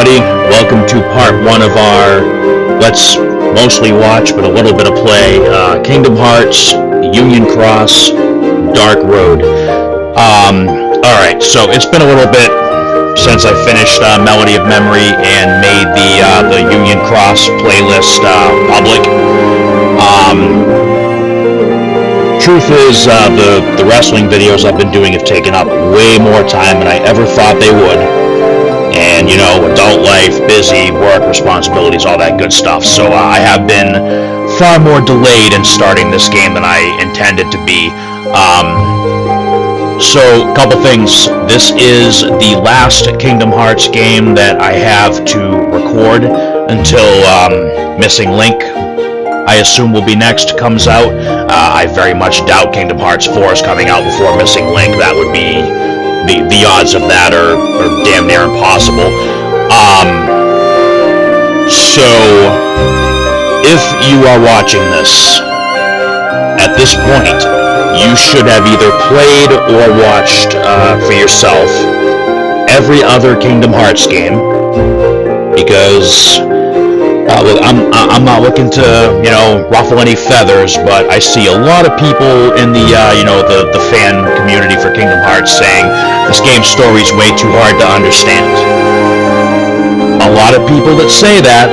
everybody. Welcome to part one of our let's mostly watch but a little bit of play Kingdom Hearts Union Cross Dark Road. Alright, so it's been a little bit since I finished Melody of Memory and made the Union Cross playlist public. Truth is, the wrestling videos I've been doing have taken up way more time than I ever thought they would. And, you know, adult life, busy, work, responsibilities, all that good stuff. So I have been far more delayed in starting this game than I intended to be. So, a couple things. This is the last Kingdom Hearts game that I have to record until Missing Link, I assume, will be next, comes out. I very much doubt Kingdom Hearts 4 is coming out before Missing Link. That would be... The odds of that are damn near impossible. So, if you are watching this, at this point, you should have either played or watched for yourself every other Kingdom Hearts game, because I'm not looking to, ruffle any feathers, but I see a lot of people in the fan community for Kingdom Hearts saying this game's story is way too hard to understand. A lot of people that say that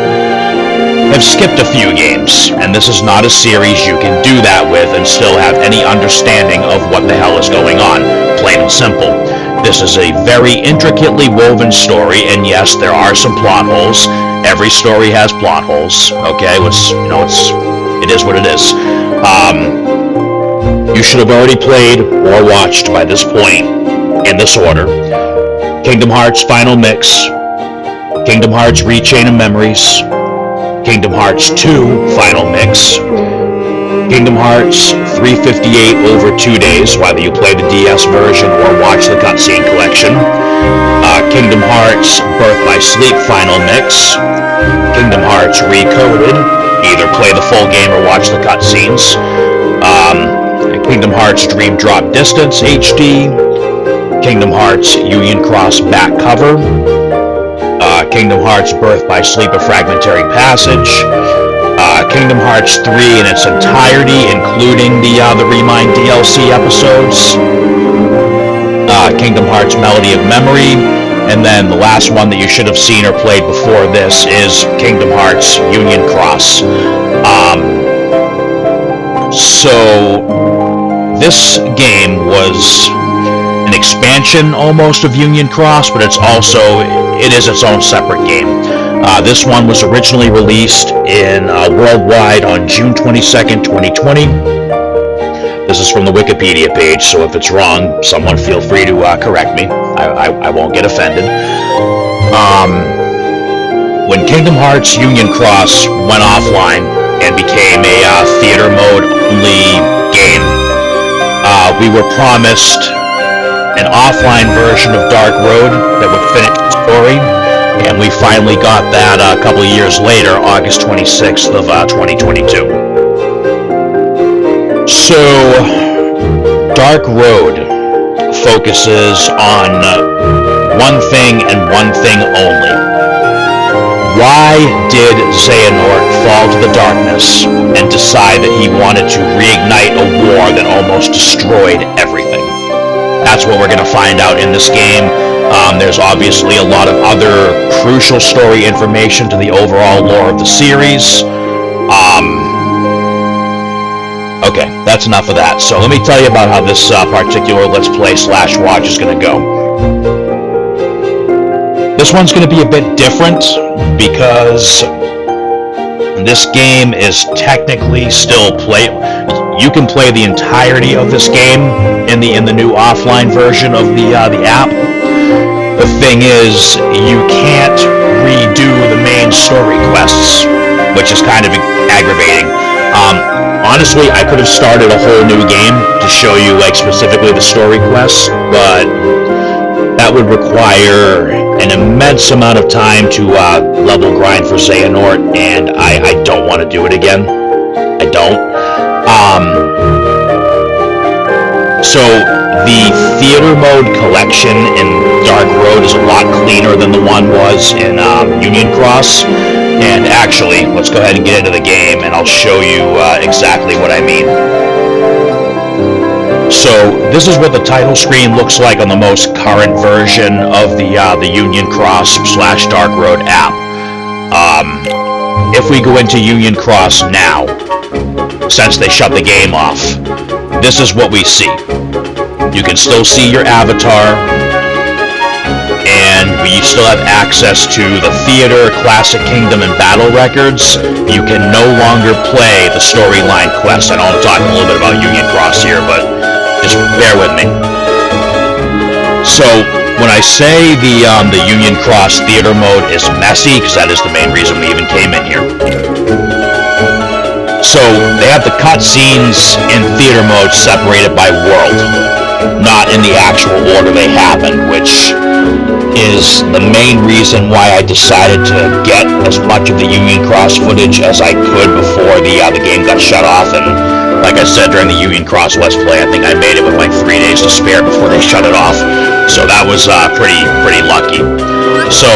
have skipped a few games, and this is not a series you can do that with and still have any understanding of what the hell is going on, plain and simple. This is a very intricately woven story, and yes, there are some plot holes. Every story has plot holes, okay? It is what it is. You should have already played or watched by this point, in this order, Kingdom Hearts Final Mix, Kingdom Hearts Rechain of Memories, Kingdom Hearts 2 Final Mix, Kingdom Hearts 358 over 2 days, whether you play the DS version or watch the cutscene collection, Kingdom Hearts Birth by Sleep Final Mix, Kingdom Hearts Recoded, either play the full game or watch the cutscenes, Kingdom Hearts Dream Drop Distance HD, Kingdom Hearts Union Cross back cover, Kingdom Hearts Birth by Sleep A Fragmentary Passage, Kingdom Hearts 3 in its entirety, including the Remind DLC episodes, Kingdom Hearts Melody of Memory, and then the last one that you should have seen or played before this is Kingdom Hearts Union Cross. So this game was an expansion almost of Union Cross, but it is its own separate game. This one was originally released in worldwide on June 22nd, 2020. This is from the Wikipedia page, so if it's wrong, someone feel free to correct me. I won't get offended. When Kingdom Hearts Union Cross went offline and became a theater mode only game, we were promised an offline version of Dark Road that would finish the story, and we finally got that a couple of years later, August 26th of 2022. So, Dark Road focuses on one thing and one thing only. Why did Xehanort fall to the darkness and decide that he wanted to reignite a war that almost destroyed everything? That's what we're going to find out in this game. There's obviously a lot of other crucial story information to the overall lore of the series. Okay, that's enough of that. So let me tell you about how this particular Let's Play / watch is going to go. This one's going to be a bit different because this game is technically still you can play the entirety of this game in the new offline version of the app. The thing is, you can't redo the main story quests, which is kind of aggravating. Honestly, I could have started a whole new game to show you specifically the story quests, but that would require an immense amount of time to level grind for Xehanort, and I don't want to do it again. I don't. So the theater mode collection in Dark Road is a lot cleaner than the one was in Union Cross. And actually, let's go ahead and get into the game, and I'll show you exactly what I mean. So this is what the title screen looks like on the most current version of the Union Cross / Dark Road app. If we go into Union Cross now, since they shut the game off, this is what we see. You can still see your avatar, and we still have access to the Theater, Classic Kingdom, and Battle records. You can no longer play the storyline quests. I know I'm talking a little bit about Union Cross here, but just bear with me. So, when I say the Union Cross Theater mode is messy, because that is the main reason we even came in here. So, they have the cutscenes in Theater mode separated by world, not in the actual order they happen, which is the main reason why I decided to get as much of the Union Cross footage as I could before the game got shut off. And like I said during the Union Cross Let's Play, I think I made it with like 3 days to spare before they shut it off. So that was pretty lucky. So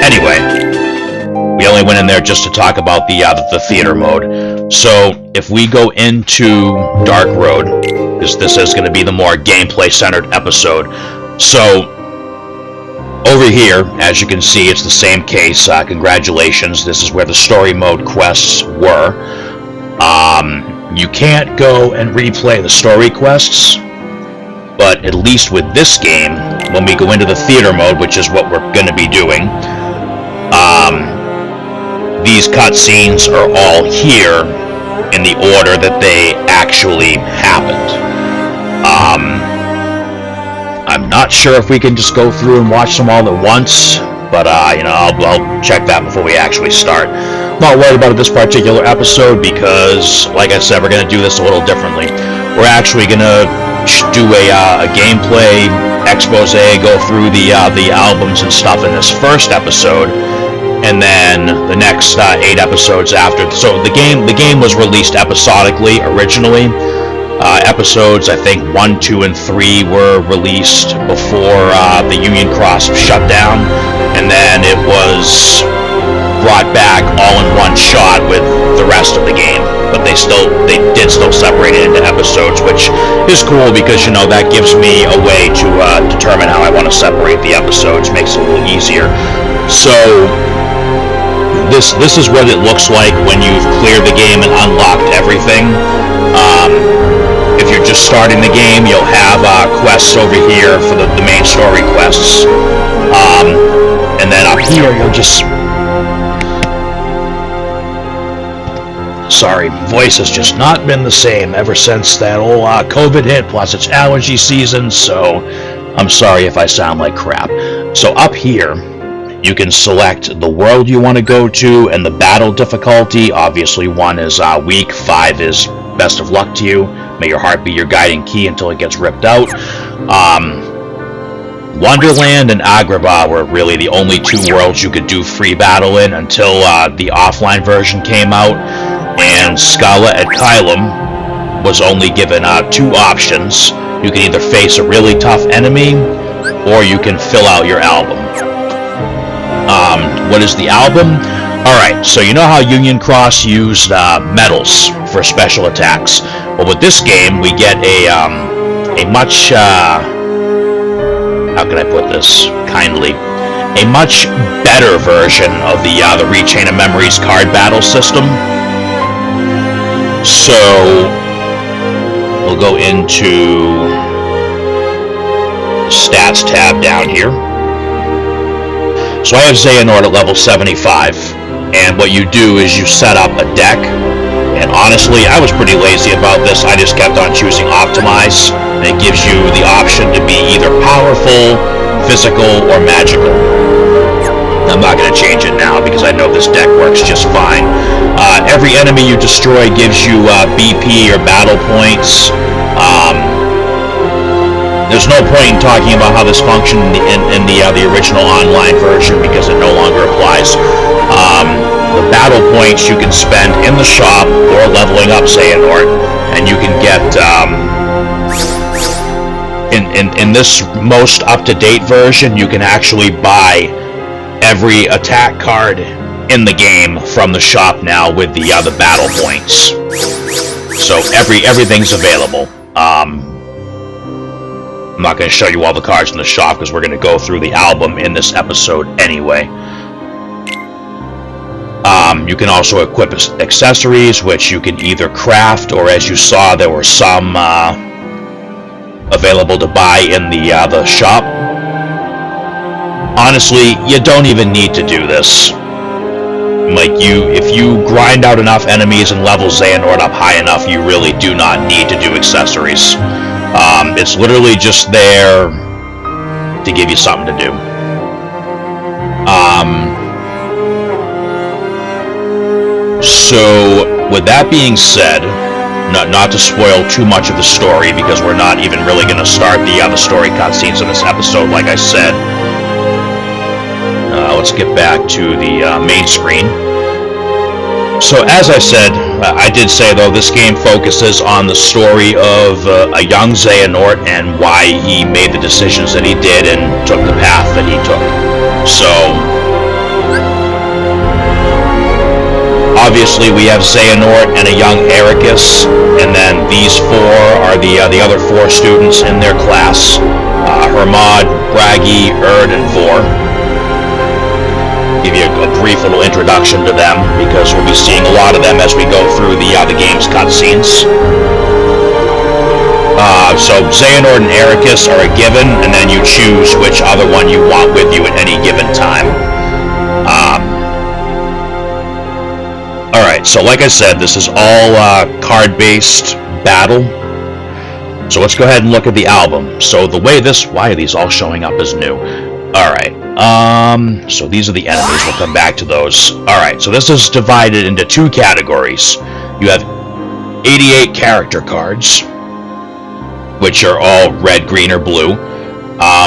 anyway, we only went in there just to talk about the theater mode. So if we go into Dark Road, because this is going to be the more gameplay-centered episode. So over here, as you can see, it's the same case. Congratulations, this is where the story mode quests were. You can't go and replay the story quests, but at least with this game, when we go into the theater mode, which is what we're going to be doing, these cutscenes are all here in the order that they actually happened. I'm not sure if we can just go through and watch them all at once, but I'll check that before we actually start. Not worried about this particular episode because, like I said, we're going to do this a little differently. We're actually going to do a gameplay expose, go through the albums and stuff in this first episode, and then the next 8 episodes after. So the game was released episodically originally. Episodes, I think 1, 2, and 3 were released before the Union Cross shut down, and then it was brought back all in one shot with the rest of the game. But they did still separate it into episodes, which is cool because that gives me a way to determine how I want to separate the episodes. Makes it a little easier. So this is what it looks like when you've cleared the game and unlocked everything. If you're just starting the game, you'll have quests over here for the main story quests. And then up here, you'll just... Sorry, voice has just not been the same ever since that old COVID hit, plus it's allergy season, so I'm sorry if I sound like crap. So up here, you can select the world you want to go to and the battle difficulty. Obviously, 1 is weak, 5 is best of luck to you. May your heart be your guiding key until it gets ripped out. Wonderland and Agrabah were really the only 2 worlds you could do free battle in until the offline version came out. And Scala at Kylum was only given 2 options. You can either face a really tough enemy, or you can fill out your album. What is the album? Alright, so you know how Union Cross used medals for special attacks? Well, with this game, we get a much, how can I put this kindly? A much better version of the Rechain of Memories card battle system. So, we'll go into Stats tab down here. So I have Xehanort at level 75, and what you do is you set up a deck, and honestly, I was pretty lazy about this. I just kept on choosing Optimize, and it gives you the option to be either powerful, physical, or magical. I'm not going to change it now because I know this deck works just fine. Every enemy you destroy gives you BP or battle points. There's no point in talking about how this functioned in the original online version because it no longer applies. The battle points you can spend in the shop or leveling up Xehanort, and you can get in this most up-to-date version, you can actually buy every attack card in the game from the shop now with the battle points. So everything's available. I'm not going to show you all the cards in the shop because we're going to go through the album in this episode anyway. You can also equip accessories, which you can either craft, or as you saw, there were some available to buy in the shop. Honestly, you don't even need to do this. Like, if you grind out enough enemies and level Xehanort up high enough, you really do not need to do accessories. It's literally just there to give you something to do. So, with that being said, not to spoil too much of the story, because we're not even really going to start the story cutscenes in this episode, like I said. Let's get back to the main screen. So, as I said, I did say, though, this game focuses on the story of a young Xehanort and why he made the decisions that he did and took the path that he took. So, obviously, we have Xehanort and a young Eraqus, and then these four are the other four students in their class: Hermod, Bragi, Erd, and Vor. Give you a brief little introduction to them, because we'll be seeing a lot of them as we go through the game's cutscenes. So Xehanort and Eraqus are a given, and then you choose which other one you want with you at any given time. Alright, so like I said, this is all card-based battle. So let's go ahead and look at the album. So the way why are these all showing up as new? Alright, so these are the enemies, we'll come back to those. Alright, so this is divided into two categories. You have 88 character cards, which are all red, green, or blue.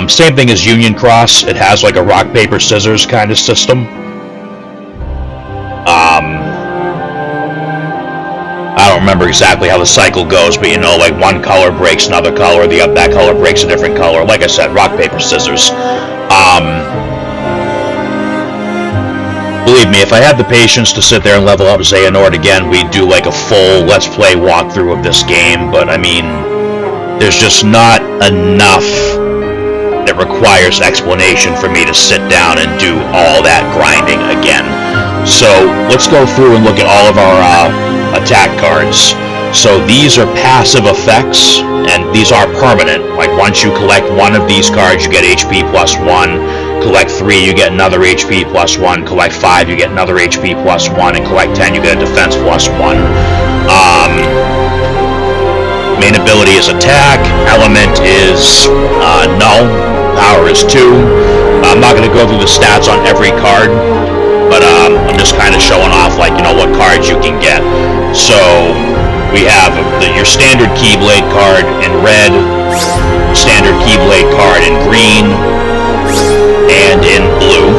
Same thing as Union Cross, it has like a rock, paper, scissors kind of system. I don't remember exactly how the cycle goes, but you know, like one color breaks another color, that color breaks a different color. Like I said, rock, paper, scissors. Believe me, if I had the patience to sit there and level up Xehanort again, we'd do like a full Let's Play walkthrough of this game, but I mean, there's just not enough that requires explanation for me to sit down and do all that grinding again. So, let's go through and look at all of our attack cards. So these are passive effects, and these are permanent. Like, once you collect one of these cards, you get HP plus 1. Collect 3, you get another HP plus 1. Collect 5, you get another HP plus 1. And collect 10, you get a defense plus 1. Main ability is attack. Element is null. Power is 2. I'm not going to go through the stats on every card, but I'm just kind of showing off, like, you know, what cards you can get. So we have your standard Keyblade card in red, standard Keyblade card in green, and in blue.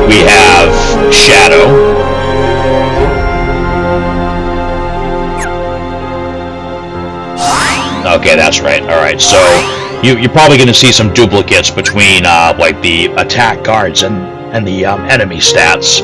We have Shadow. Okay, that's right. Alright, so you're probably going to see some duplicates between like the attack cards and the enemy stats.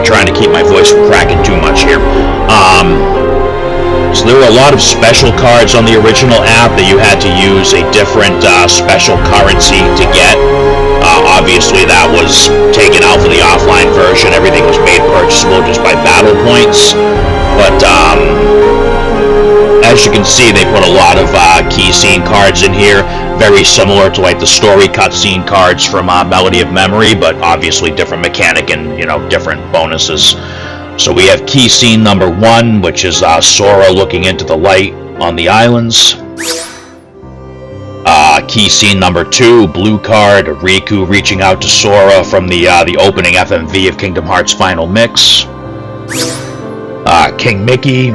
Sorry, trying to keep my voice from cracking too much here. So there were a lot of special cards on the original app that you had to use a different special currency to get. Obviously that was taken out for the offline version. Everything was made purchasable just by battle points. But as you can see, they put a lot of key scene cards in here, very similar to like the story cutscene cards from Melody of Memory, but obviously different mechanic and, you know, different bonuses. So we have key scene number 1, which is Sora looking into the light on the islands. Key scene number 2, blue card, Riku reaching out to Sora from the opening FMV of Kingdom Hearts Final Mix. King Mickey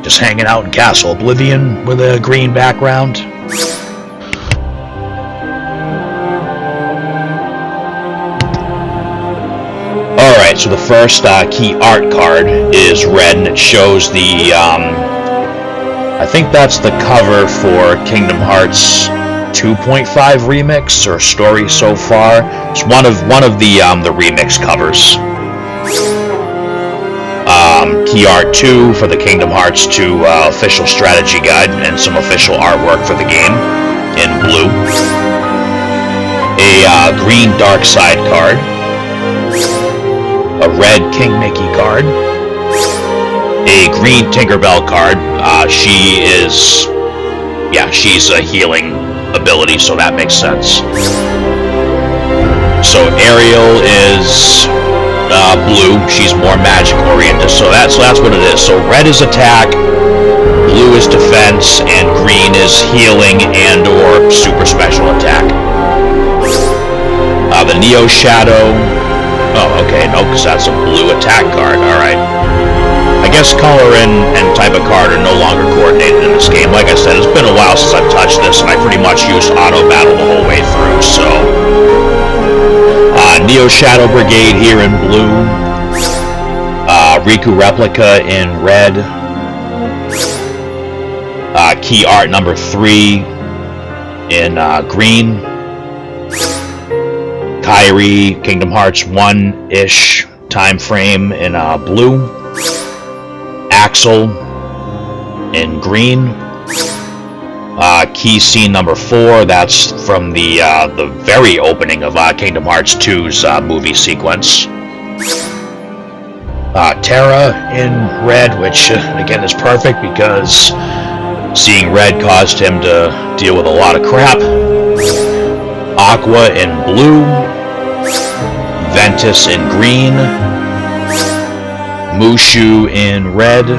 just hanging out in Castle Oblivion with a green background. Alright, so the first key art card is red, and it shows the, I think that's the cover for Kingdom Hearts 2.5 remix, or story so far. It's one of the remix covers. Key art 2 for the Kingdom Hearts 2 official strategy guide, and some official artwork for the game in blue. A green Dark Side card. A red King Mickey card, a green Tinkerbell card. She's a healing ability, so that makes sense. So Ariel is blue. She's more magic oriented, so that's what it is. So red is attack, blue is defense, and green is healing and or super special attack. The Neo Shadow. Oh, okay, no, because that's a blue attack card, alright. I guess color and type of card are no longer coordinated in this game. Like I said, it's been a while since I've touched this, and I pretty much used auto battle the whole way through, so... Neo Shadow Brigade here in blue. Riku Replica in red. Key art number 3 in green. Kairi, Kingdom Hearts 1-ish time frame in blue. Axel in green. Key scene number 4, that's from the very opening of Kingdom Hearts 2's movie sequence. Terra in red, which again is perfect because seeing red caused him to deal with a lot of crap. Aqua in blue. Ventus in green. Mushu in red.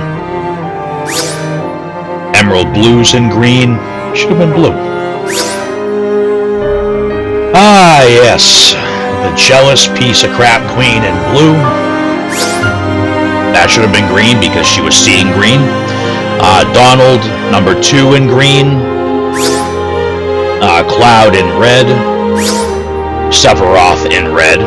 Emerald Blues in green. Should have been blue. Ah, yes. The jealous piece of crap queen in blue. That should have been green because she was seeing green. Donald, number 2 in green. Cloud in red. Sephiroth in red.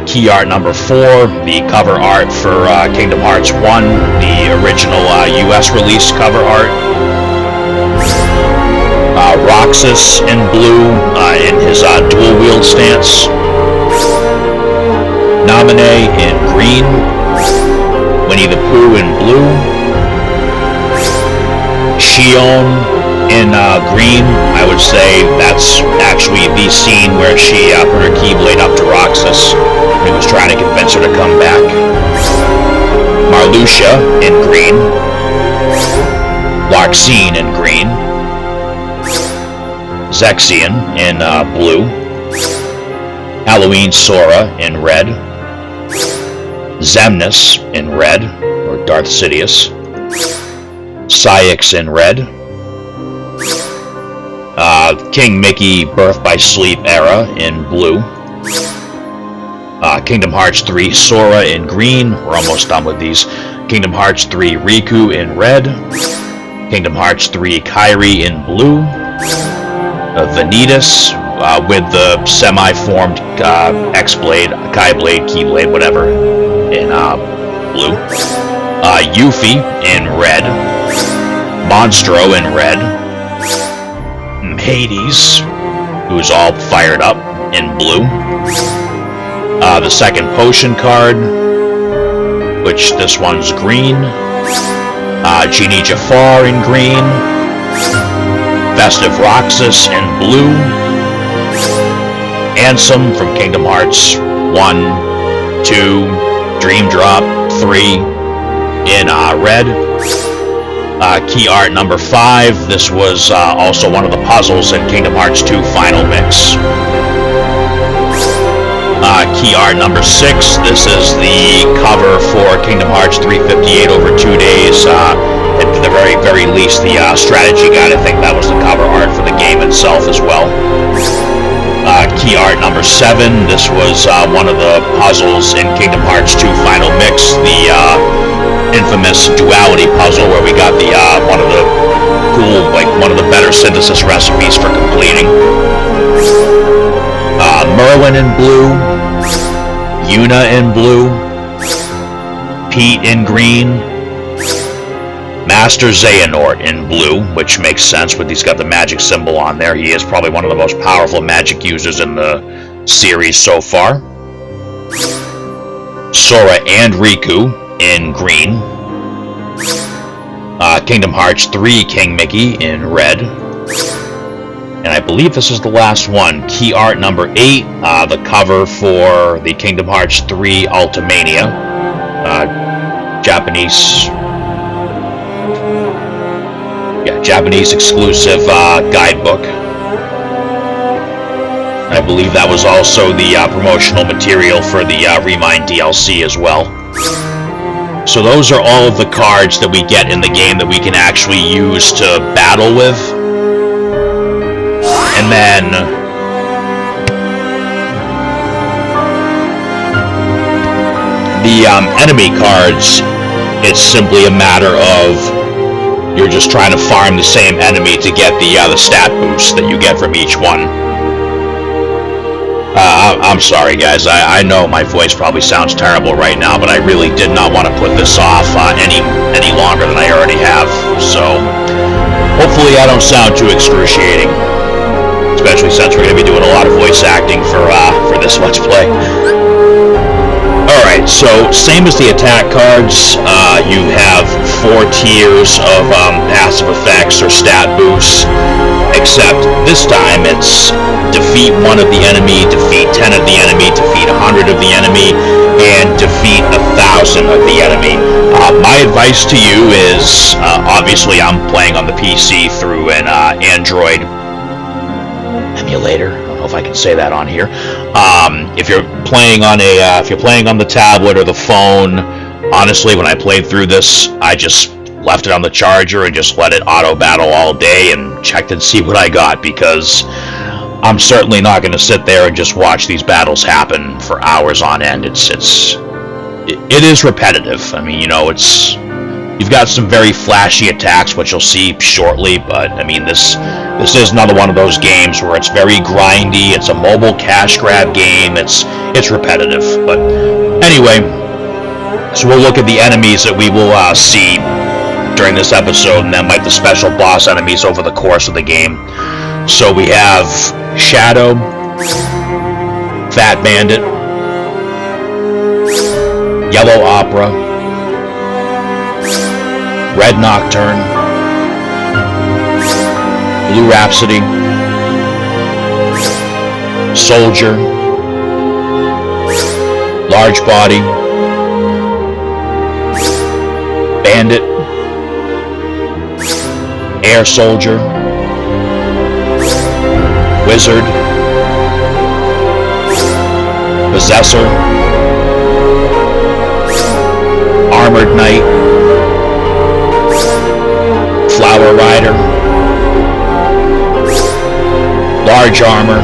Key art number 4, the cover art for Kingdom Hearts 1, the original US release cover art. Roxas in blue in his dual wield stance. Naminé in green. Winnie the Pooh in blue. Xion in green. I would say that's actually the scene where she put her Keyblade up to Roxas when he was trying to convince her to come back. Marluxia in green. Larxene in green. Zexion in blue. Halloween Sora in red. Xemnas in red, or Darth Sidious. Saïx in red. King Mickey Birth by Sleep era in blue. Kingdom Hearts 3 Sora in green. We're almost done with these. Kingdom Hearts 3 Riku in red. Kingdom Hearts 3 Kairi in blue. Vanitas with the semi-formed X-Blade, Kai-Blade, Keyblade, whatever, in blue. Yuffie in red. Monstro in red. Hades, who's all fired up, in blue. The second potion card, which this one's green. Genie Jafar in green. Festive Roxas in blue. Ansem from Kingdom Hearts 1, 2, Dream Drop 3 in red. Key art number 5. This was also one of the puzzles in Kingdom Hearts 2 Final Mix. Key art number 6. This is the cover for Kingdom Hearts 358 over 2 days. At the very least, the strategy guide, I think that was the cover art for the game itself as well. Key art number 7. This was one of the puzzles in Kingdom Hearts 2 Final Mix, the infamous duality puzzle where we got the one of the cool, one of the better synthesis recipes for completing. Merlin in blue, Yuna in blue, Pete in green, Master Xehanort in blue, which makes sense, but he's got the magic symbol on there. He is probably one of the most powerful magic users in the series so far. Sora and Riku in green. Kingdom Hearts 3 King Mickey in red. And I believe this is the last one. Key art number 8, the cover for the Kingdom Hearts 3 Ultimania. Japanese exclusive guidebook. I believe that was also the promotional material for the Remind DLC as well. So those are all of the cards that we get in the game that we can actually use to battle with. And then the enemy cards, it's simply a matter of you're just trying to farm the same enemy to get the stat boost that you get from each one. I'm sorry, guys. I know my voice probably sounds terrible right now, but I really did not want to put this off any longer than I already have. So hopefully I don't sound too excruciating, especially since we're going to be doing a lot of voice acting for this Let's Play. Alright, so same as the attack cards, you have 4 tiers of passive effects or stat boosts, except this time it's defeat 1 of the enemy, defeat 10 of the enemy, defeat 100 of the enemy, and defeat 1,000 of the enemy. My advice to you is, obviously I'm playing on the PC through an Android emulator. I don't know if I can say that on here. If you're playing on the tablet or the phone, honestly, when I played through this, I just left it on the charger and just let it auto battle all day and checked and see what I got, because I'm certainly not going to sit there and just watch these battles happen for hours on end. It is repetitive. I mean, you've got some very flashy attacks, which you'll see shortly, but I mean, this is another one of those games where it's very grindy. It's a mobile cash grab game. It's repetitive. But anyway, so we'll look at the enemies that we will see during this episode, and then the special boss enemies over the course of the game. So we have Shadow, Fat Bandit, Yellow Opera, Red Nocturne, Blue Rhapsody, Soldier, Large Body, Bandit, Air Soldier, Wizard, Possessor, Armored Knight, Flower Rider, Large Armor,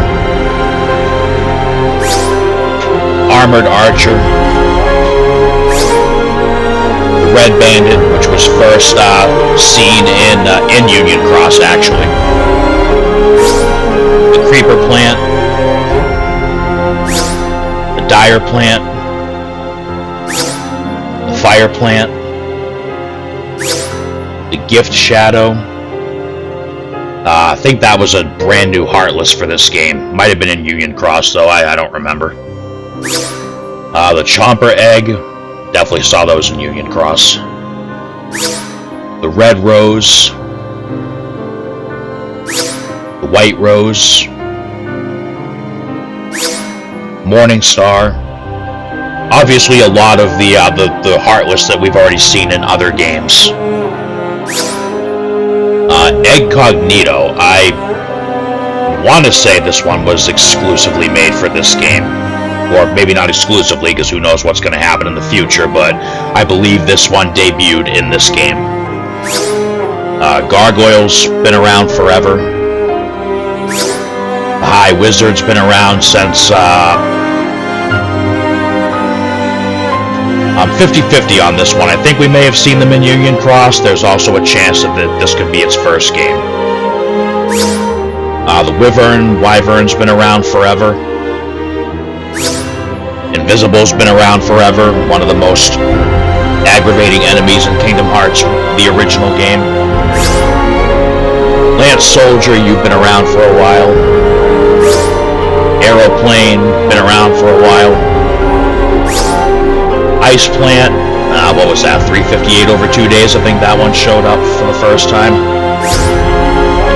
Armored Archer, the Red Bandit, which was first seen in Union Cross, actually, the Creeper Plant, the Dire Plant, the Fire Plant, the Gift Shadow. I think that was a brand new Heartless for this game. Might have been in Union Cross, though. I don't remember. The Chomper Egg, definitely saw those in Union Cross. The Red Rose, the White Rose, Morning Star. Obviously, a lot of the Heartless that we've already seen in other games. Egg Cognito, I want to say this one was exclusively made for this game. Or maybe not exclusively, because who knows what's going to happen in the future, but I believe this one debuted in this game. Gargoyle's been around forever. The High Wizard's been around since... I'm 50-50 on this one. I think we may have seen them in Union Cross. There's also a chance that this could be its first game. The Wyvern's been around forever. Invisible's been around forever. One of the most aggravating enemies in Kingdom Hearts, the original game. Lance Soldier, you've been around for a while. Aeroplane, been around for a while. Ice Plant, what was that, 358 over 2 days? I think that one showed up for the first time.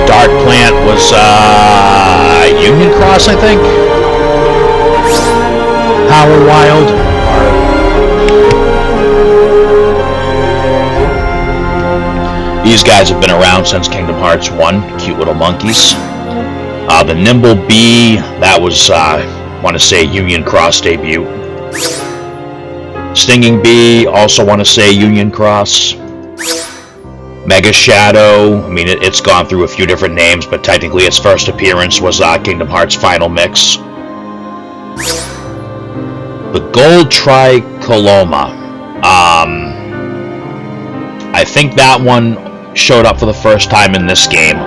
Dark Plant was Union Cross, I think. Power Wild. These guys have been around since Kingdom Hearts 1. Cute little monkeys. The Nimble Bee, that was, I want to say, Union Cross debut. Stinging Bee, also want to say Union Cross. Mega Shadow, I mean, it's gone through a few different names, but technically its first appearance was Kingdom Hearts Final Mix. The Gold Tricoloma, I think that one showed up for the first time in this game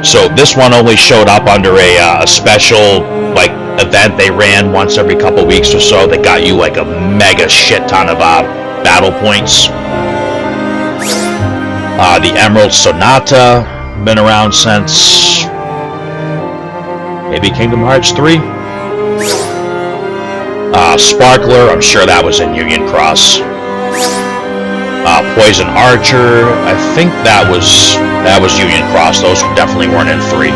so this one only showed up under a special, like, event they ran once every couple weeks or so that got you like a mega shit ton of battle points. The Emerald Sonata, been around since maybe Kingdom Hearts 3. Sparkler, I'm sure that was in Union Cross. Poison Archer, I think that was Union Cross. Those definitely weren't in 3.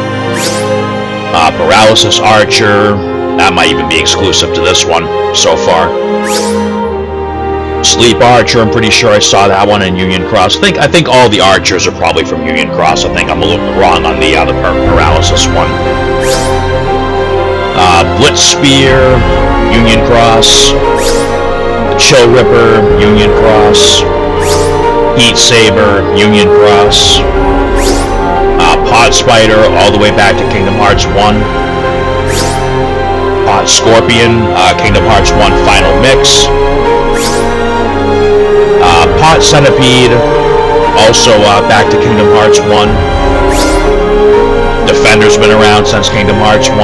Paralysis Archer, that might even be exclusive to this one so far. Sleep Archer, I'm pretty sure I saw that one in Union Cross. I think all the Archers are probably from Union Cross. I think I'm a little bit wrong on the Paralysis one. Blitz Spear, Union Cross. Chill Ripper, Union Cross. Heat Saber, Union Cross. Pod Spider, all the way back to Kingdom Hearts 1. Pod Scorpion, Kingdom Hearts 1 Final Mix. Pot Centipede, also back to Kingdom Hearts 1. Defender's been around since Kingdom Hearts 1.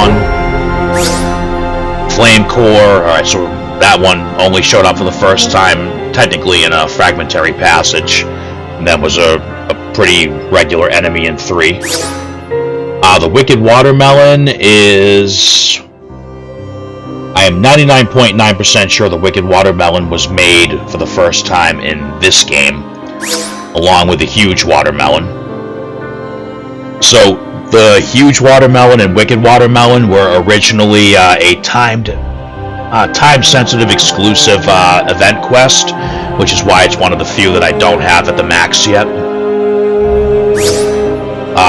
Flame Core, alright, so that one only showed up for the first time, technically in a Fragmentary Passage, and that was a pretty regular enemy in 3. The Wicked Watermelon is... I am 99.9% sure the Wicked Watermelon was made for the first time in this game, along with the Huge Watermelon. So, the Huge Watermelon and Wicked Watermelon were originally a time-sensitive exclusive event quest, which is why it's one of the few that I don't have at the max yet.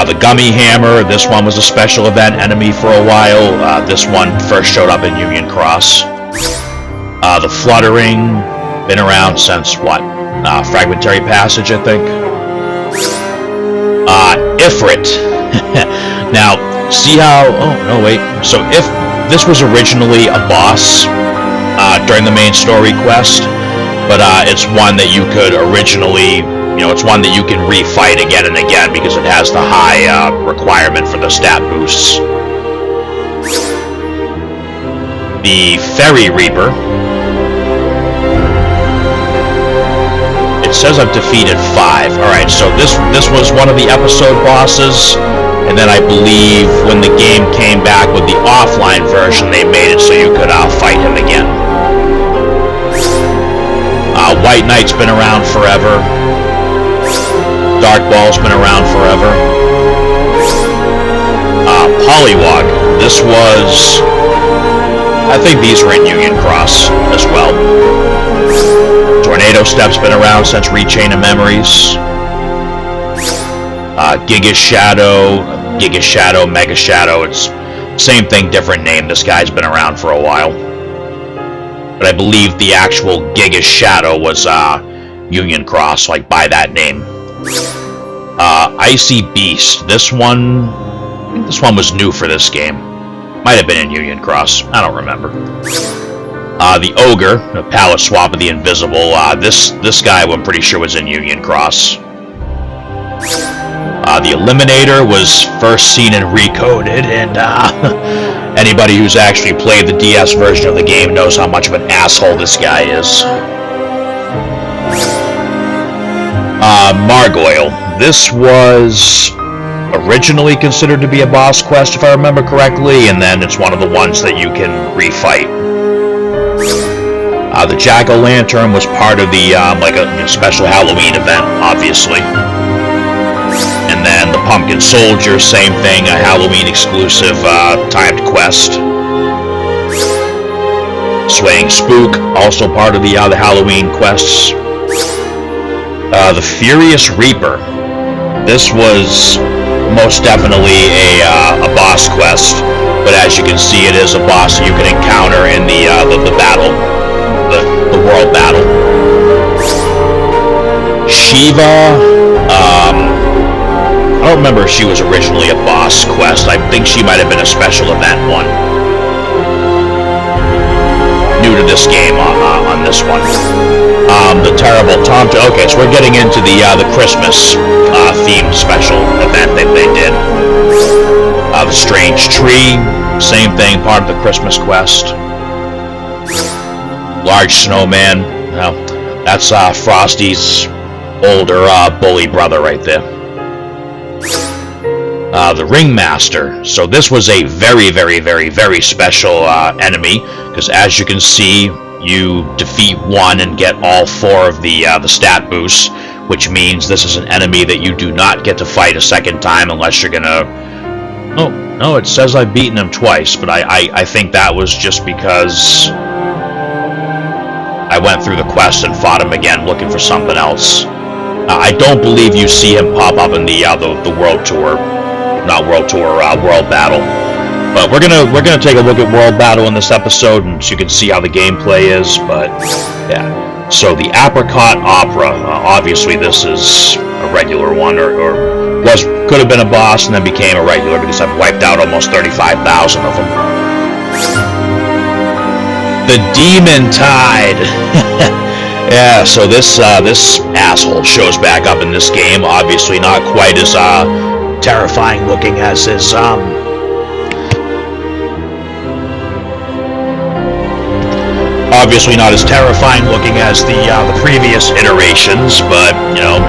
The Gummy Hammer, this one was a special event enemy for a while. This one first showed up in Union Cross. The Fluttering, been around since what? Fragmentary Passage, I think. Ifrit. Now, see how... Oh, no, wait. So, if this was originally a boss during the main story quest, but it's one that you could originally... it's one that you can refight again and again because it has the high requirement for the stat boosts. The Fairy Reaper. It says I've defeated 5. Alright, so this was one of the episode bosses, and then I believe when the game came back with the offline version, they made it so you could fight him again. White Knight's been around forever. Dark Ball's been around forever. Poliwag. This was... I think these were in Union Cross as well. Tornado Step's been around since Rechain of Memories. Giga Shadow, Mega Shadow. It's same thing, different name. This guy's been around for a while. But I believe the actual Giga Shadow was Union Cross, like by that name. Icy Beast. This one was new for this game. Might have been in Union Cross. I don't remember. The Ogre, the Palette Swap of the Invisible. This guy, I'm pretty sure, was in Union Cross. The Eliminator was first seen in Recoded, and anybody who's actually played the DS version of the game knows how much of an asshole this guy is. Margoyle. This was originally considered to be a boss quest, if I remember correctly, and then it's one of the ones that you can refight. The Jack-o'-lantern was part of the like a special Halloween event, obviously. And then the Pumpkin Soldier, same thing, a Halloween exclusive timed quest. Swaying Spook, also part of the Halloween quests. The Furious Reaper. This was most definitely a boss quest, but as you can see, it is a boss you can encounter in the battle, the world battle. Shiva. I don't remember if she was originally a boss quest. I think she might have been a special event one. New to this game on this one. The Terrible Tom. Okay, so we're getting into the Christmas themed special event that they did. The Strange Tree, same thing, part of the Christmas quest. Large Snowman. That's Frosty's older bully brother right there. The Ringmaster. So this was a very, very, very, very special enemy, because as you can see, you defeat one and get all 4 of the stat boosts, which means this is an enemy that you do not get to fight a second time unless you're gonna... Oh, no, it says I've beaten him twice, but I think that was just because I went through the quest and fought him again looking for something else. I don't believe you see him pop up in the World Tour, not World Tour, World Battle. But we're gonna take a look at World Battle in this episode, and so you can see how the gameplay is. But yeah, so the Apricot Opera. Obviously, this is a regular one, or could have been a boss and then became a regular, because I've wiped out almost 35,000 of them. The Demon Tide. Yeah, so this asshole shows back up in this game. Obviously not quite as terrifying looking as his obviously not as terrifying looking as the previous iterations, but you know.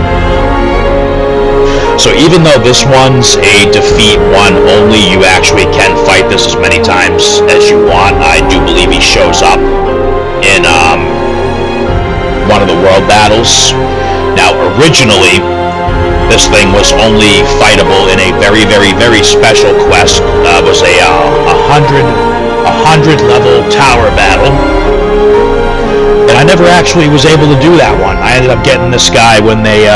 So even though this one's a defeat one only, you actually can fight this as many times as you want. I do believe he shows up in one of the world battles. Now, originally, this thing was only fightable in a very, very, very special quest. It was a 100 level tower battle, and I never actually was able to do that one. I ended up getting this guy when they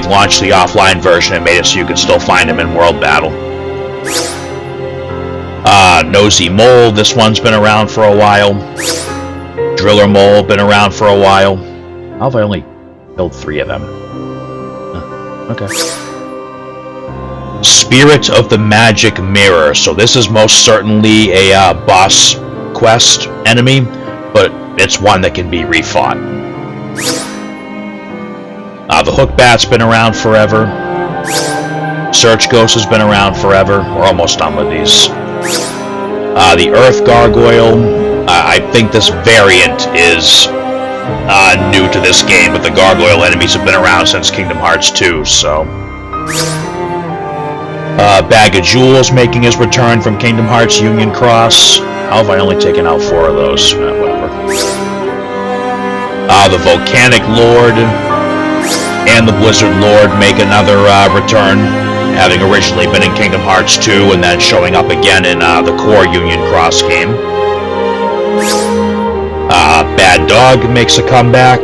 launched the offline version and made it so you could still find him in world battle. Nosy Mole. This one's been around for a while. Driller Mole, been around for a while. How have I only killed 3 of them? Okay. Spirit of the Magic Mirror. So this is most certainly a boss quest enemy, but it's one that can be refought. The Hook Bat's been around forever. Search Ghost has been around forever. We're almost done with these. The Earth Gargoyle. I think this variant is new to this game, but the Gargoyle enemies have been around since Kingdom Hearts 2, so... Bag of Jewels making his return from Kingdom Hearts Union Cross. How have I only taken out 4 of those? Whatever. the Volcanic Lord and the Blizzard Lord make another return, having originally been in Kingdom Hearts 2 and then showing up again in the core Union Cross game. Bad Dog makes a comeback,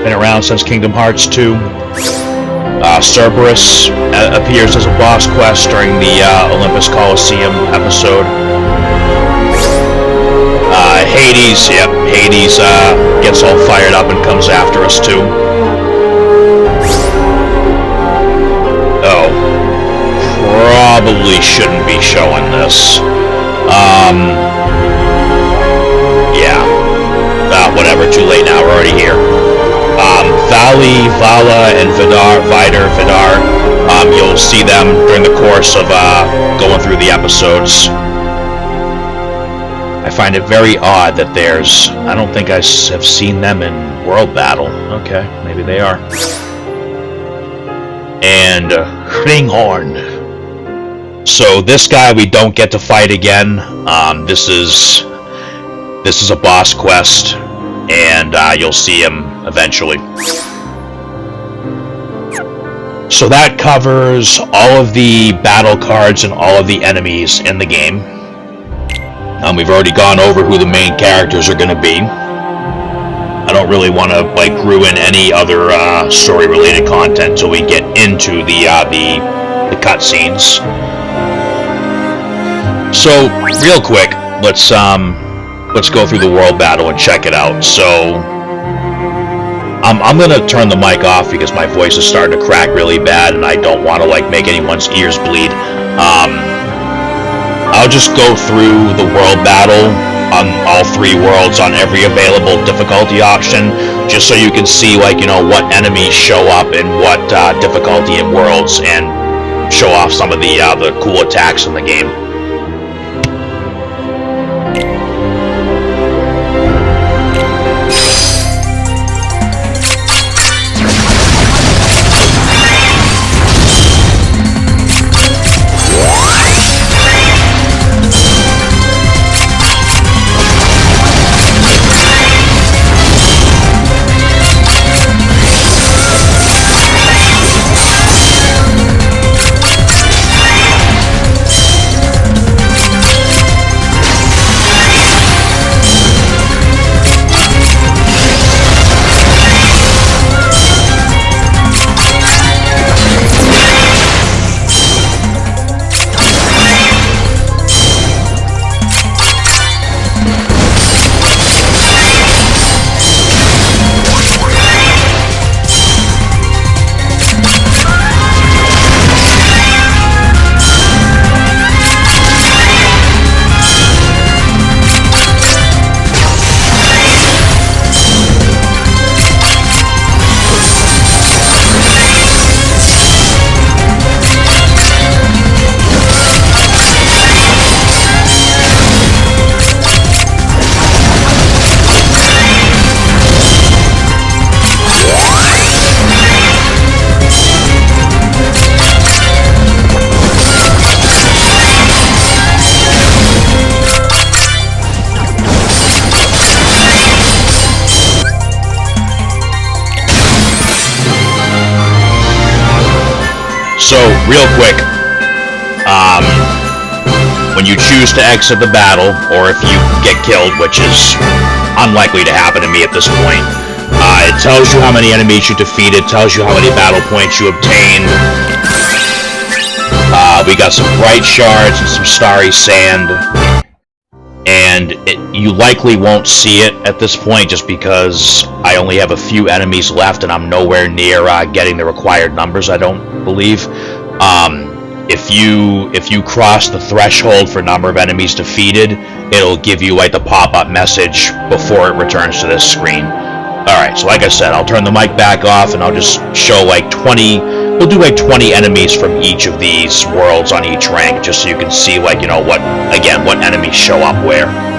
been around since Kingdom Hearts 2. Cerberus appears as a boss quest during the Olympus Coliseum episode. Hades, yep, Hades gets all fired up and comes after us too. Oh, probably shouldn't be showing this. Yeah, whatever, too late now, we're already here. Vali, Vala, and Vidar, you'll see them during the course of going through the episodes. I find it very odd that I don't think I have seen them in World Battle. Okay, maybe they are. And Hringhorn. So this guy we don't get to fight again. This is a boss quest, and you'll see him eventually. So that covers all of the battle cards and all of the enemies in the game. We've already gone over who the main characters are going to be. I don't really want to ruin any other story-related content until we get into the cutscenes. So real quick, let's go through the world battle and check it out. So I'm gonna turn the mic off because my voice is starting to crack really bad, and I don't want to make anyone's ears bleed. I'll just go through the world battle on all 3 worlds on every available difficulty option, just so you can see what enemies show up in what difficulty in worlds, and show off some of the cool attacks in the game. So, real quick, when you choose to exit the battle, or if you get killed, which is unlikely to happen to me at this point, it tells you how many enemies you defeated, tells you how many battle points you obtained. We got some bright shards and some starry sand, and you likely won't see it at this point just because I only have a few enemies left and I'm nowhere near getting the required numbers, I don't believe. If you cross the threshold for number of enemies defeated, it'll give you the pop-up message before it returns to this screen. Alright, so like I said, I'll turn the mic back off and I'll just show 20, we'll do 20 enemies from each of these worlds on each rank, just so you can see what enemies show up where.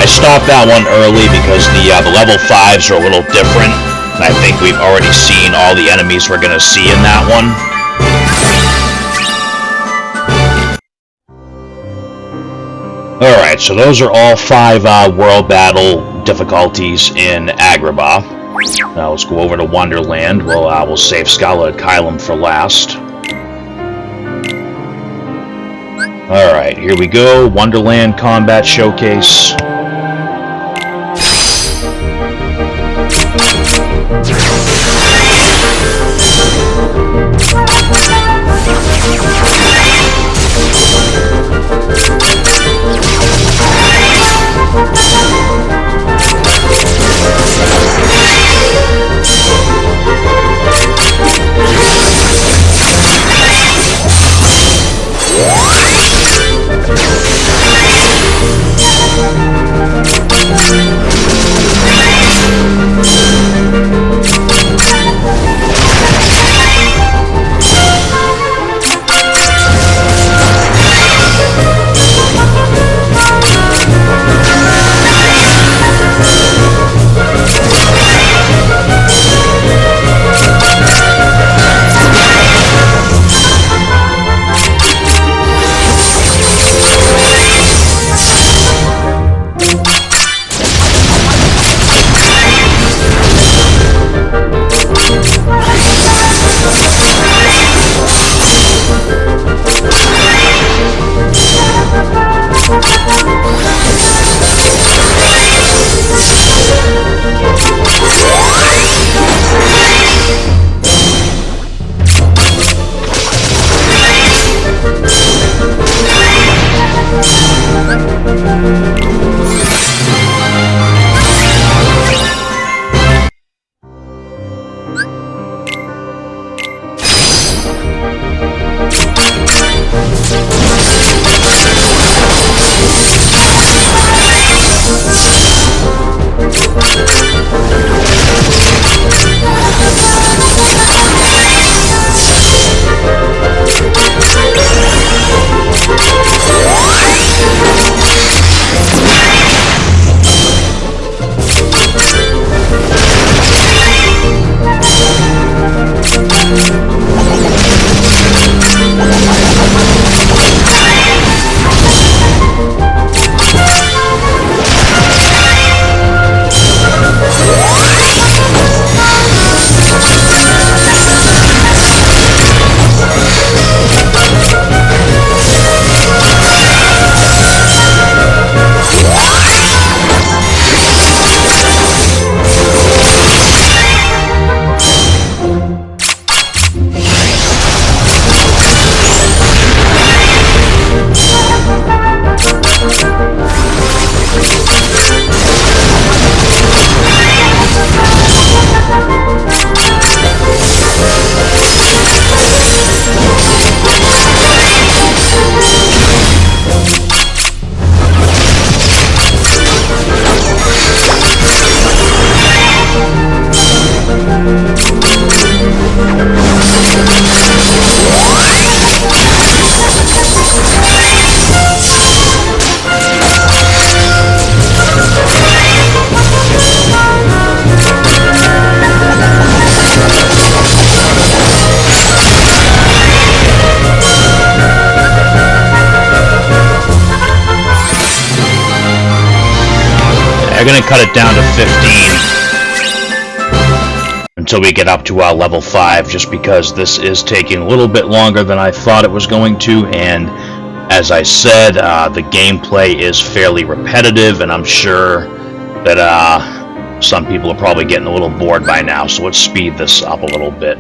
stopped that one early because the level 5s are a little different. And I think we've already seen all the enemies we're going to see in that one. Alright, so those are all 5 World Battle difficulties in Agrabah. Now let's go over to Wonderland. We'll save Scala Kylum for last. Alright, here we go. Wonderland Combat Showcase. They're going to cut it down to 15 until we get up to level 5, just because this is taking a little bit longer than I thought it was going to, and as I said, the gameplay is fairly repetitive, and I'm sure that some people are probably getting a little bored by now, so let's speed this up a little bit.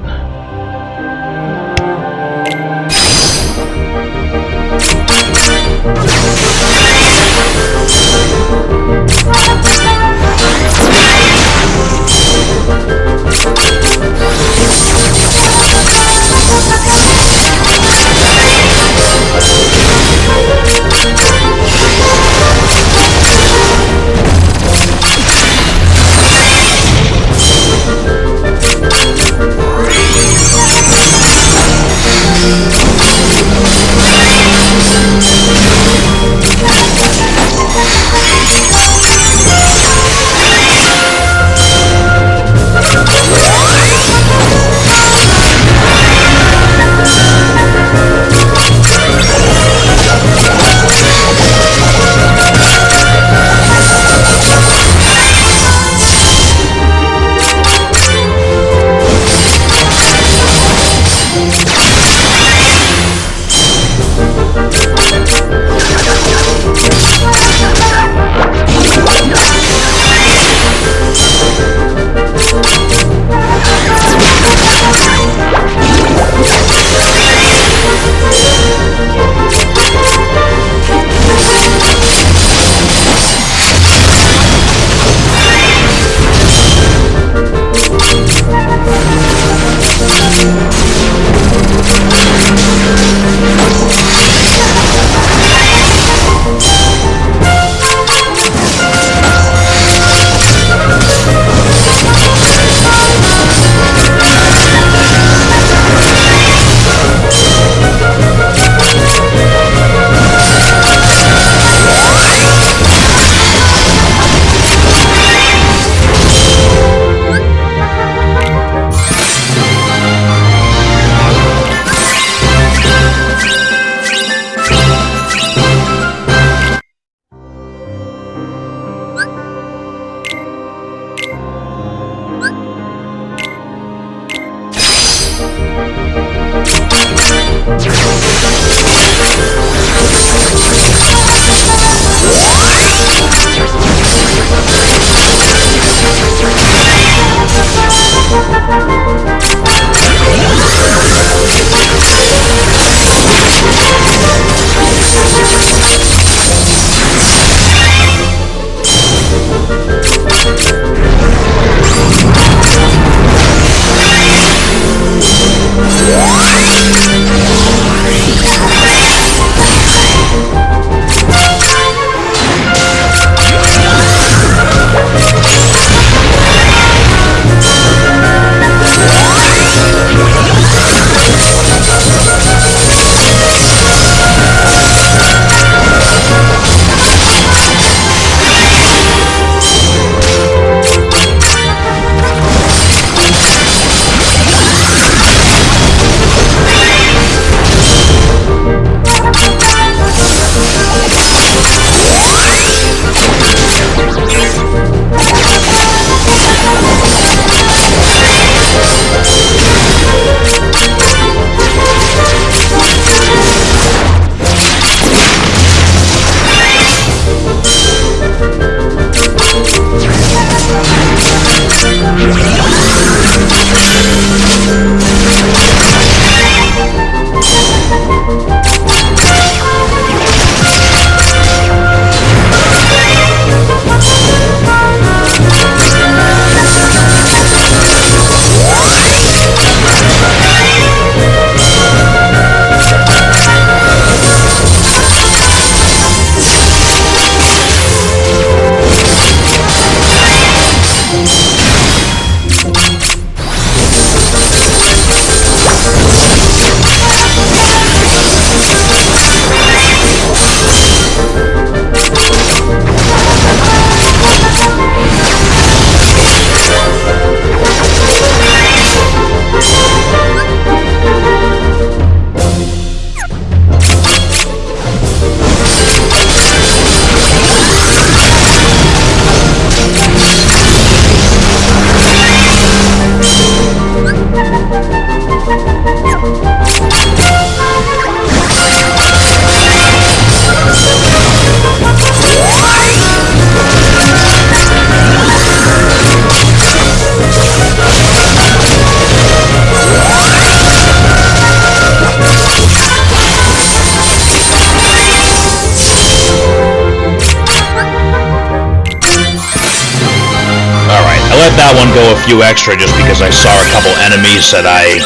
that one go a few extra just because I saw a couple enemies that I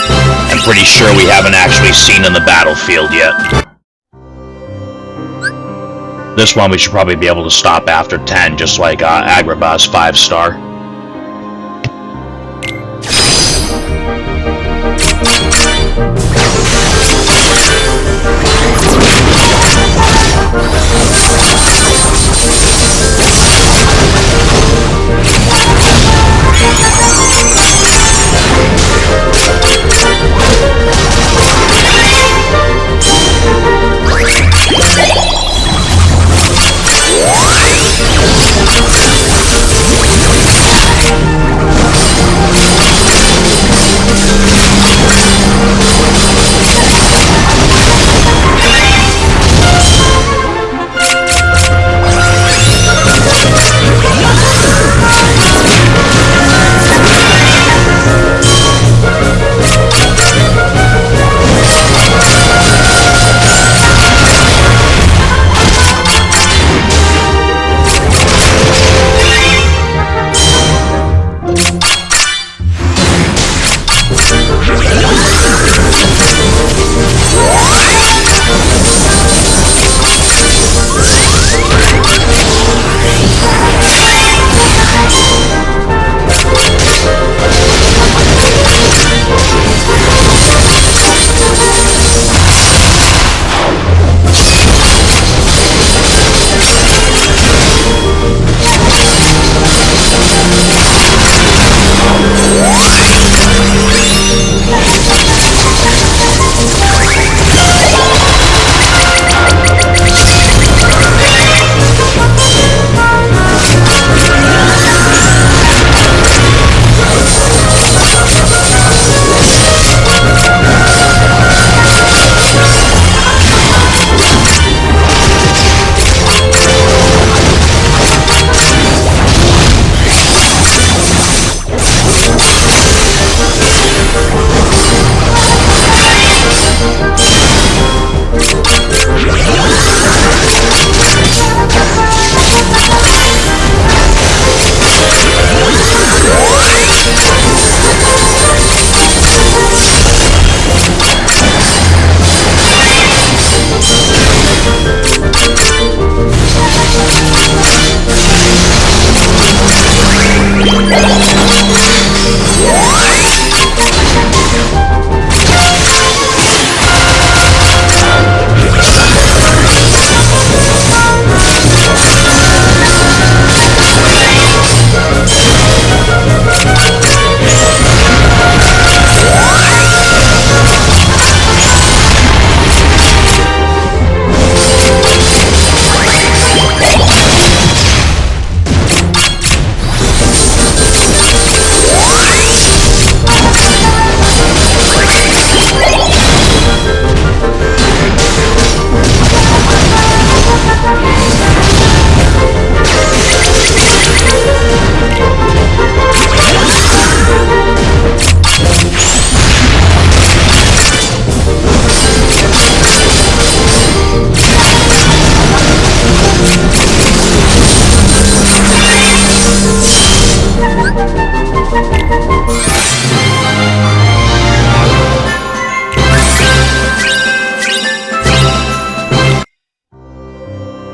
am pretty sure we haven't actually seen in the battlefield yet. This one we should probably be able to stop after 10, just like Agrabah's 5-star.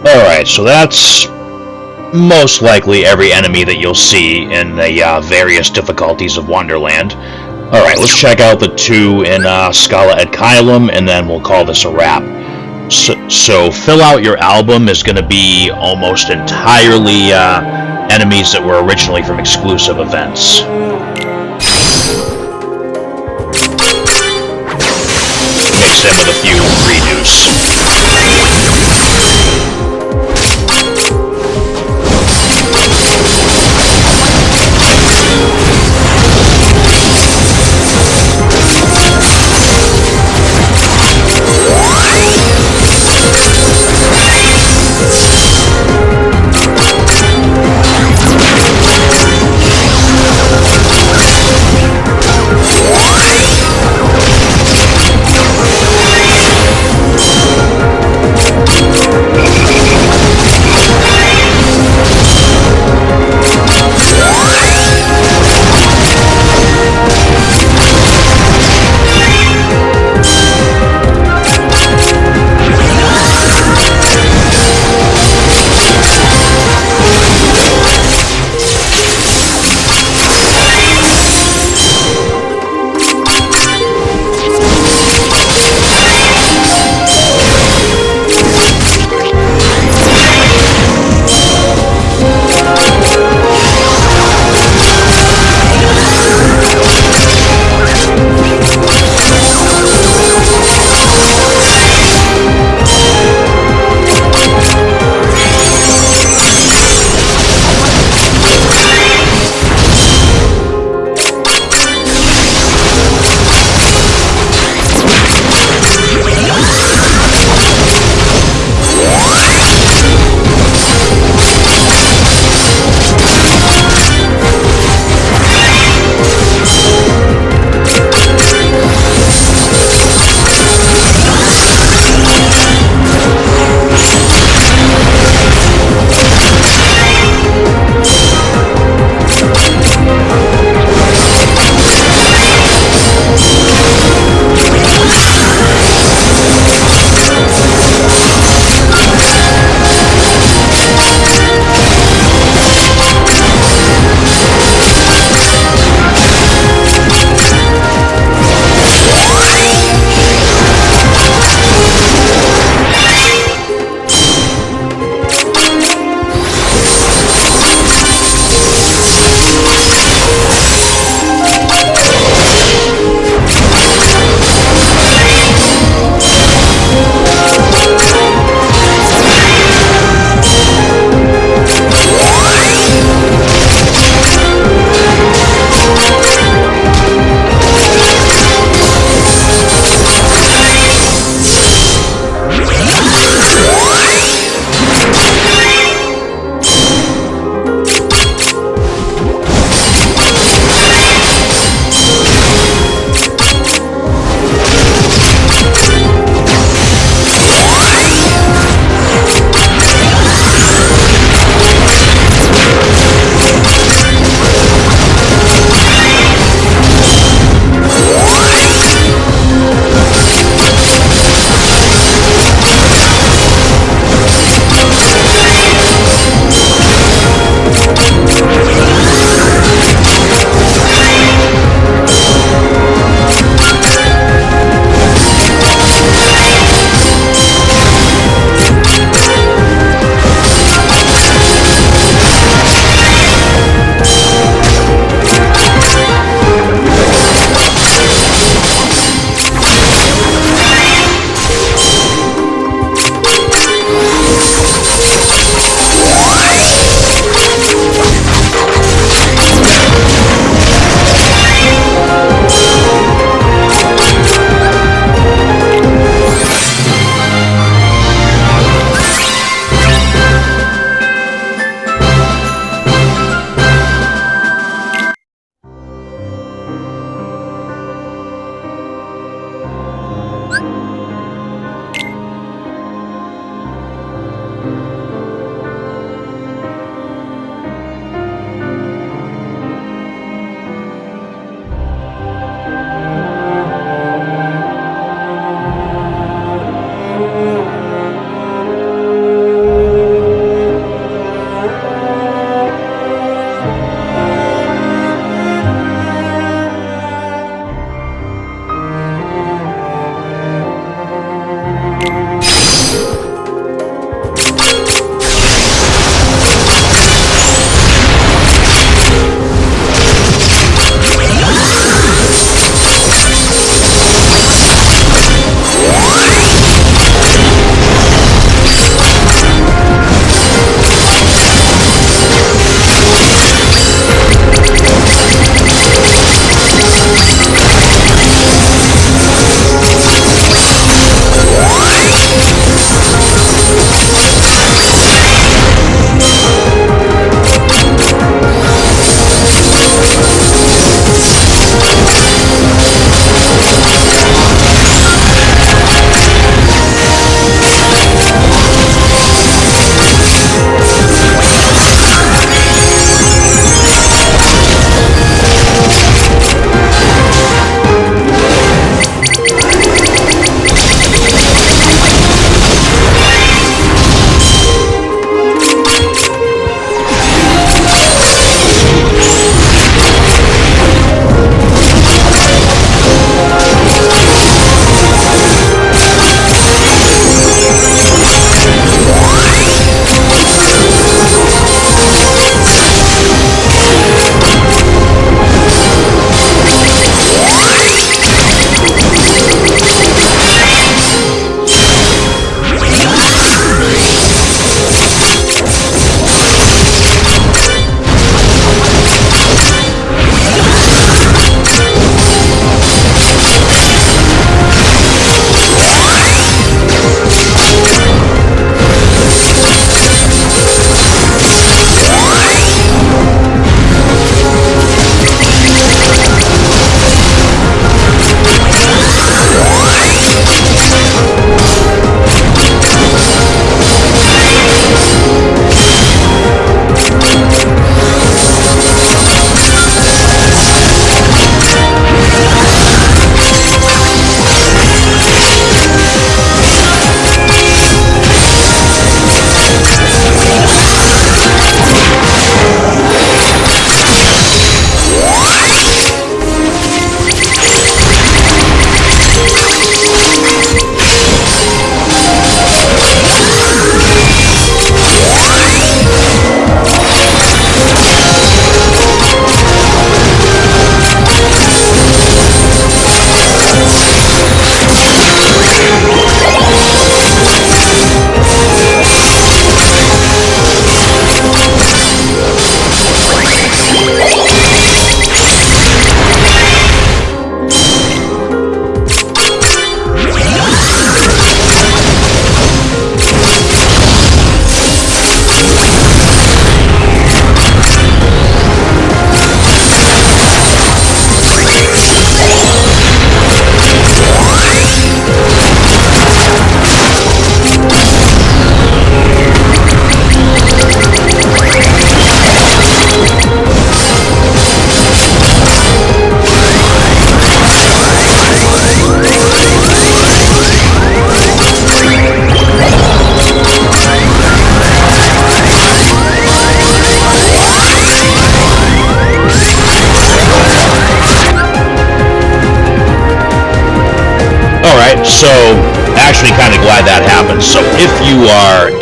Alright, so that's most likely every enemy that you'll see in the various difficulties of Wonderland. Alright, let's check out the 2 in Scala ad Caelum, and then we'll call this a wrap. So Fill Out Your Album is going to be almost entirely enemies that were originally from exclusive events. Mixed in with a few redos.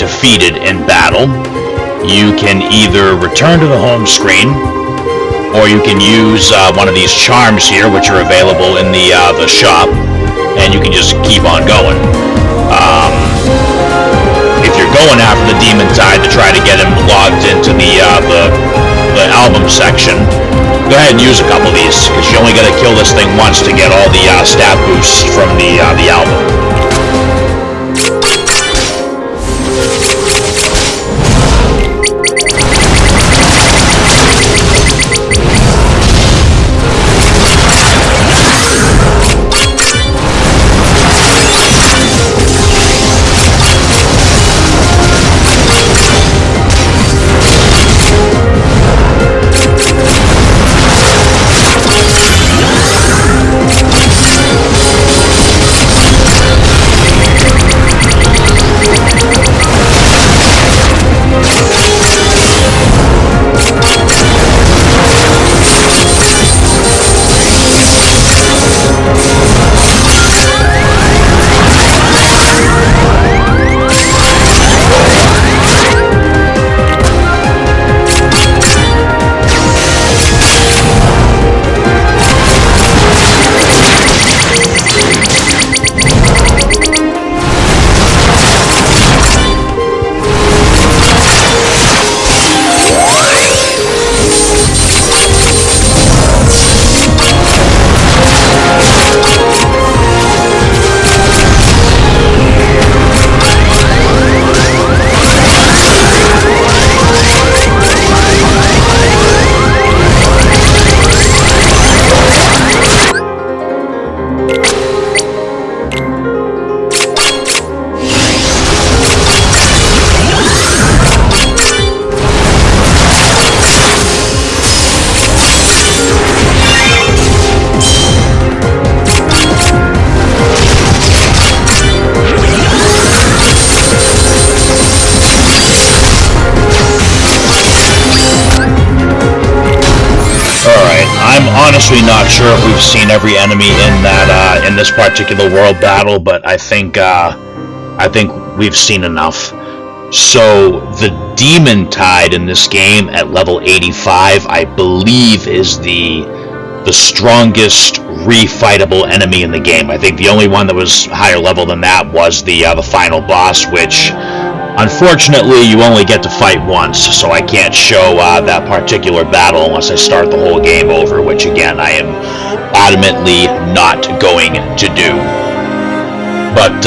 defeated in battle, you can either return to the home screen, or you can use one of these charms here, which are available in the shop, and you can just keep on going. If you're going after the Demon Tide to try to get him logged into the album section, go ahead and use a couple of these, because you only got to kill this thing once to get all the stat boosts from the album. Honestly, not sure if we've seen every enemy in that in this particular world battle, but I think we've seen enough. So the Demon Tide in this game at level 85, I believe, is the strongest refightable enemy in the game. I think the only one that was higher level than that was the final boss, which unfortunately you only get to fight once, so I can't show that particular battle unless I start the whole game over, which again I am adamantly not going to do. But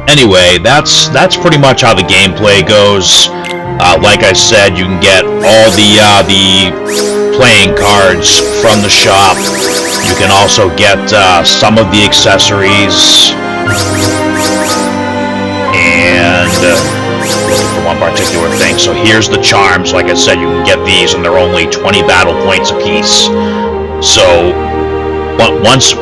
anyway, that's pretty much how the gameplay goes. Like I said, you can get all the playing cards from the shop. You can also get some of the accessories. And for one particular thing. So here's the charms. Like I said, you can get these, and they're only 20 battle points apiece. So once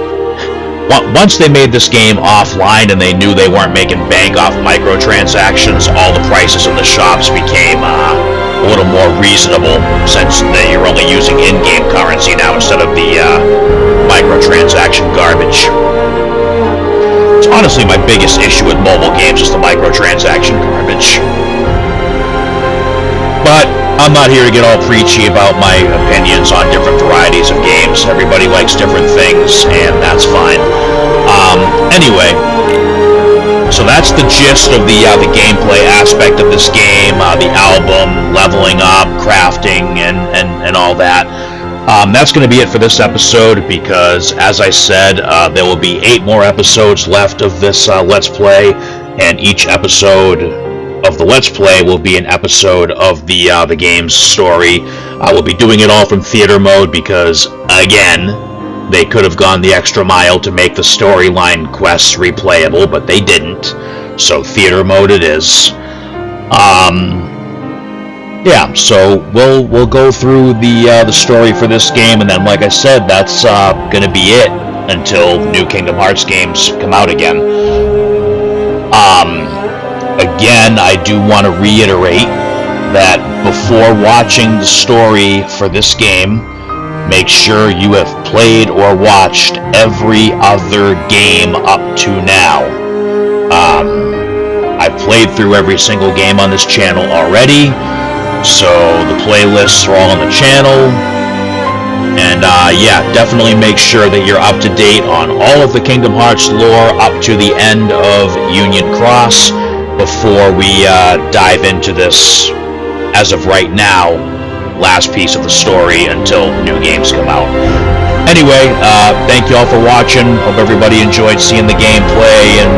they made this game offline and they knew they weren't making bank off microtransactions, all the prices in the shops became a little more reasonable, since you're only using in-game currency now instead of the microtransaction garbage. It's honestly my biggest issue with mobile games is the microtransaction garbage. But I'm not here to get all preachy about my opinions on different varieties of games. Everybody likes different things, and that's fine. Anyway, so that's the gist of the gameplay aspect of this game, the album, leveling up, crafting, and all that. That's going to be it for this episode, because, as I said, there will be 8 more episodes left of this Let's Play, and each episode of the Let's Play will be an episode of the game's story. We'll be doing it all from theater mode because, again, they could have gone the extra mile to make the storyline quests replayable, but they didn't. So theater mode it is. Yeah, so we'll go through the story for this game, and then, like I said, that's gonna be it until new Kingdom Hearts games come out again. Again, I do want to reiterate that before watching the story for this game, make sure you have played or watched every other game up to now. I I've played through every single game on this channel already, so the playlists are all on the channel. And yeah, definitely make sure that you're up to date on all of the Kingdom Hearts lore up to the end of Union Cross before we dive into this, as of right now, last piece of the story until new games come out. Anyway, thank you all for watching. Hope everybody enjoyed seeing the gameplay and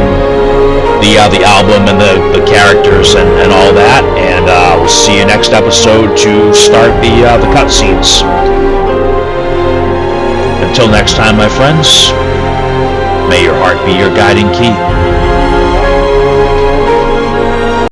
the album and the characters and all that. And we'll see you next episode to start the cutscenes. Until next time, my friends, may your heart be your guiding key.